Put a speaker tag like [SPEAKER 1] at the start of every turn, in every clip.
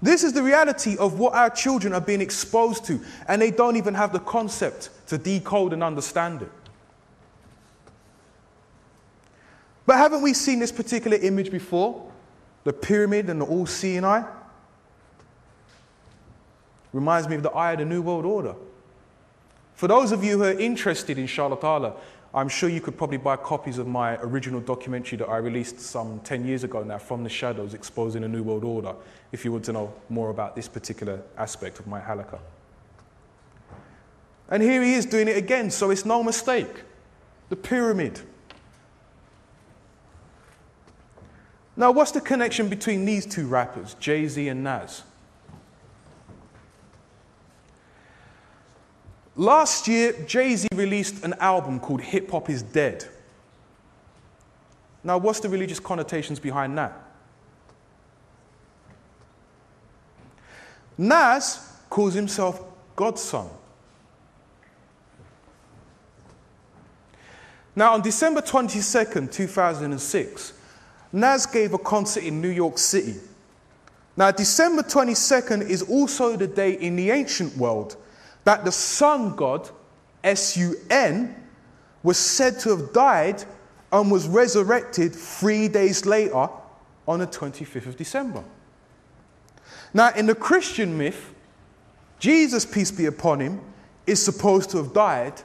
[SPEAKER 1] This is the reality of what our children are being exposed to, and they don't even have the concept to decode and understand it. But haven't we seen this particular image before? The pyramid and the all-seeing eye? Reminds me of the eye of the New World Order. For those of you who are interested, inshallah ta'ala, I'm sure you could probably buy copies of my original documentary that I released some 10 years ago now, From the Shadows, Exposing the New World Order, if you want to know more about this particular aspect of my halakha. And here he is doing it again, so it's no mistake. The pyramid. Now, what's the connection between these two rappers, Jay-Z and Nas? Last year, Jay-Z released an album called Hip Hop Is Dead. Now, what's the religious connotations behind that? Nas calls himself God's son. Now, on December 22nd, 2006, Nas gave a concert in New York City. Now, December 22nd is also the day in the ancient world that the sun god, S-U-N, was said to have died and was resurrected 3 days later on the 25th of December. Now, in the Christian myth, Jesus, peace be upon him, is supposed to have died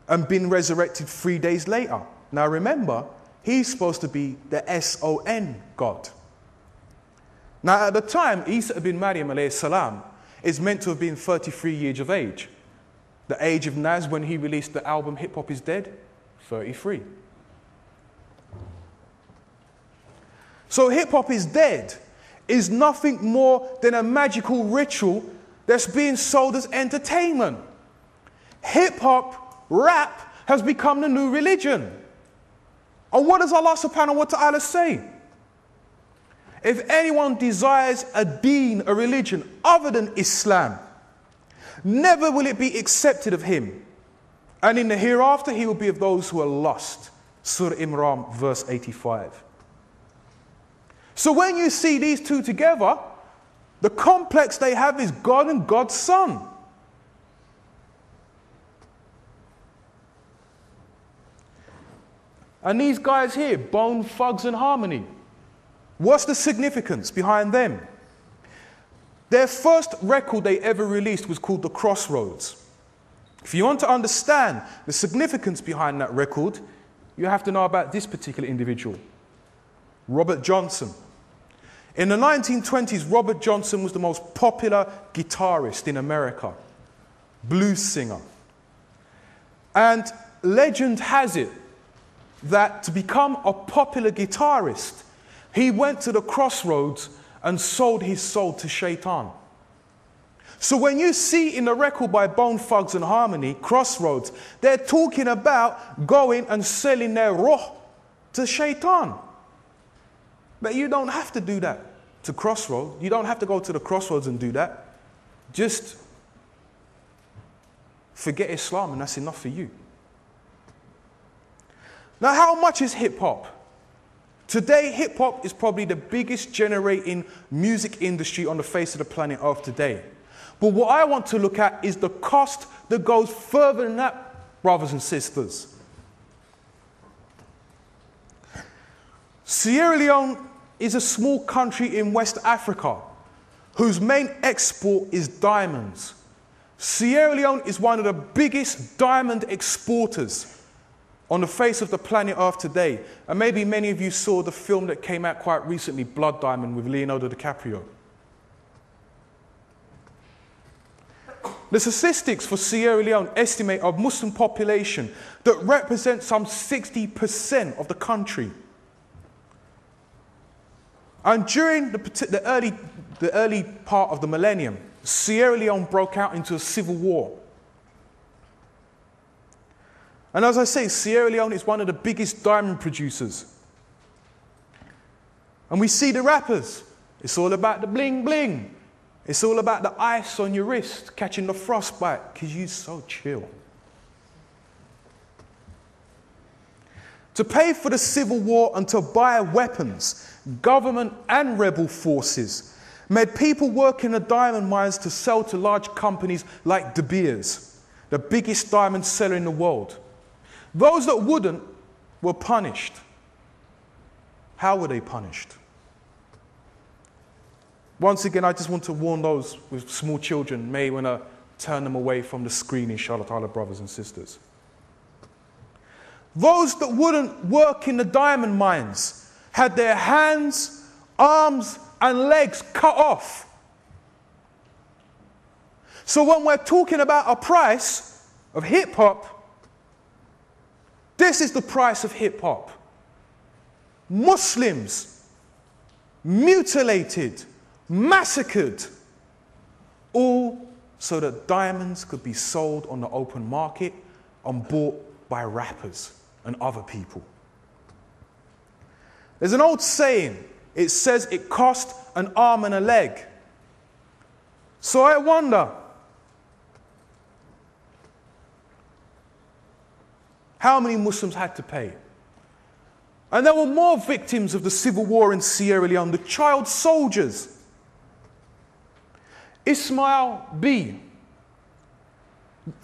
[SPEAKER 1] and been resurrected 3 days later. Now, remember, he's supposed to be the S-O-N God. Now, at the time, Isa ibn Maryam alayhi salam is meant to have been 33 years of age. The age of Nas when he released the album Hip Hop Is Dead, 33. So Hip Hop Is Dead is nothing more than a magical ritual that's being sold as entertainment. Hip hop, rap, has become the new religion. And what does Allah subhanahu wa ta'ala say? If anyone desires a deen, a religion other than Islam, never will it be accepted of him. And in the hereafter, he will be of those who are lost. Surah Imran, verse 85. So when you see these two together, the complex they have is God and God's son. And these guys here, Bone Thugs and Harmony, what's the significance behind them? Their first record they ever released was called The Crossroads. If you want to understand the significance behind that record, you have to know about this particular individual, Robert Johnson. In the 1920s, Robert Johnson was the most popular guitarist in America, blues singer. And legend has it that to become a popular guitarist, he went to the crossroads and sold his soul to Shaitan. So when you see in the record by Bone Thugs and Harmony, Crossroads, they're talking about going and selling their ruh to Shaitan. But you don't have to do that to Crossroads. You don't have to go to the Crossroads and do that. Just forget Islam and that's enough for you. Now, how much is hip-hop? Today, hip-hop is probably the biggest generating music industry on the face of the planet Earth today. But what I want to look at is the cost that goes further than that, brothers and sisters. Sierra Leone is a small country in West Africa whose main export is diamonds. Sierra Leone is one of the biggest diamond exporters on the face of the planet Earth today. And maybe many of you saw the film that came out quite recently, Blood Diamond, with Leonardo DiCaprio. The statistics for Sierra Leone estimate a Muslim population that represents some 60% of the country. And during the early part of the millennium, Sierra Leone broke out into a civil war. And as I say, Sierra Leone is one of the biggest diamond producers. And we see the rappers. It's all about the bling bling. It's all about the ice on your wrist, catching the frostbite, because you're so chill. To pay for the civil war and to buy weapons, government and rebel forces made people work in the diamond mines to sell to large companies like De Beers, the biggest diamond seller in the world. Those that wouldn't were punished. How were they punished? Once again, I just want to warn those with small children, may want to turn them away from the screen, inshallah, brothers and sisters. Those that wouldn't work in the diamond mines had their hands, arms, and legs cut off. So when we're talking about a price of hip-hop, this is the price of hip-hop. Muslims mutilated, massacred, all so that diamonds could be sold on the open market and bought by rappers and other people. There's an old saying, it says it cost an arm and a leg. So I wonder, how many Muslims had to pay? And there were more victims of the civil war in Sierra Leone, the child soldiers. Ismail B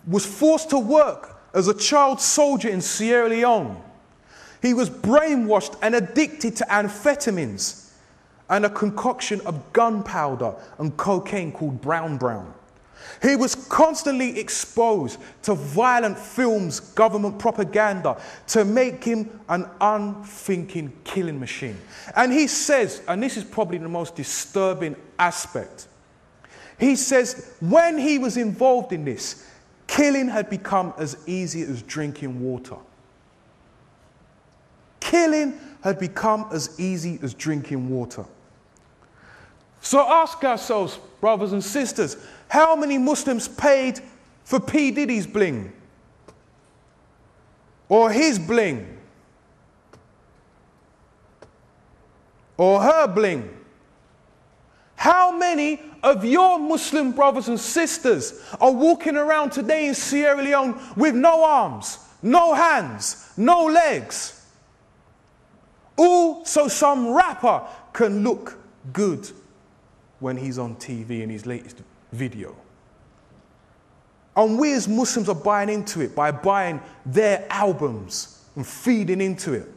[SPEAKER 1] was forced to work as a child soldier in Sierra Leone. He was brainwashed and addicted to amphetamines and a concoction of gunpowder and cocaine called Brown Brown. He was constantly exposed to violent films, government propaganda, to make him an unthinking killing machine. And he says, and this is probably the most disturbing aspect, he says when he was involved in this, killing had become as easy as drinking water. Killing had become as easy as drinking water. So ask ourselves, brothers and sisters, how many Muslims paid for P. Diddy's bling? Or his bling? Or her bling? How many of your Muslim brothers and sisters are walking around today in Sierra Leone with no arms, no hands, no legs? All so some rapper can look good when he's on TV in his latest video. And we as Muslims are buying into it by buying their albums and feeding into it.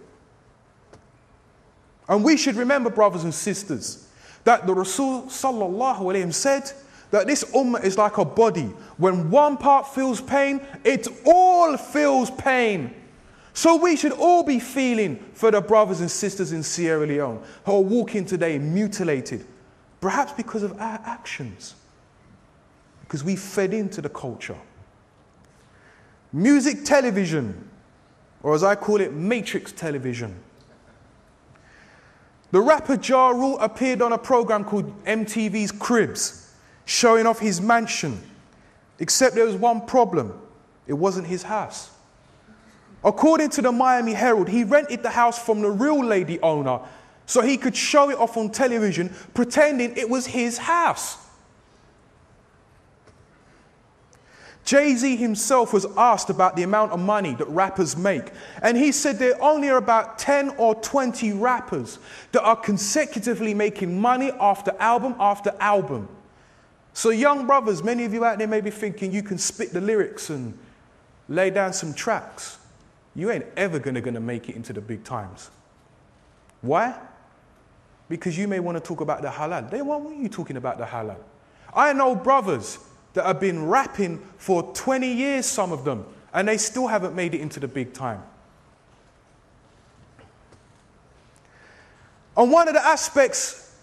[SPEAKER 1] And we should remember, brothers and sisters, that the Rasul sallallahu alayhi wa said that this ummah is like a body. When one part feels pain, it all feels pain. So we should all be feeling for the brothers and sisters in Sierra Leone who are walking today mutilated, perhaps because of our actions, because we fed into the culture. Music television, or as I call it, Matrix television. The rapper Ja Rule appeared on a program called MTV's Cribs, showing off his mansion. Except there was one problem. It wasn't his house. According to the Miami Herald, he rented the house from the real lady owner so he could show it off on television, pretending it was his house. Jay-Z himself was asked about the amount of money that rappers make, and he said there only are about 10 or 20 rappers that are consecutively making money after album. So young brothers, many of you out there may be thinking you can spit the lyrics and lay down some tracks. You ain't ever gonna make it into the big times. Why? Because you may want to talk about the halal. They won't want you talking about the halal. I know brothers that have been rapping for 20 years, some of them, and they still haven't made it into the big time. And one of the aspects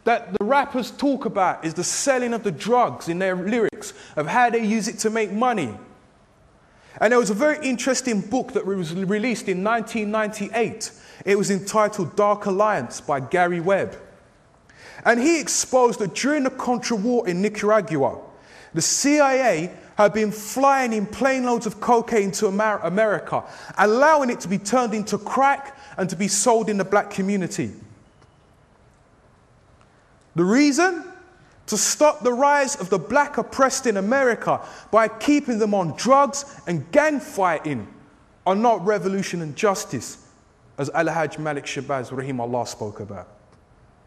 [SPEAKER 1] that the rappers talk about is the selling of the drugs in their lyrics, of how they use it to make money. And there was a very interesting book that was released in 1998. It was entitled Dark Alliance by Gary Webb. And he exposed that during the Contra War in Nicaragua, the CIA had been flying in plane loads of cocaine to America, allowing it to be turned into crack and to be sold in the black community. The reason? To stop the rise of the black oppressed in America by keeping them on drugs and gang fighting, and not revolution and justice, as Al-Hajj Malik Shabazz, rahimahullah, spoke about.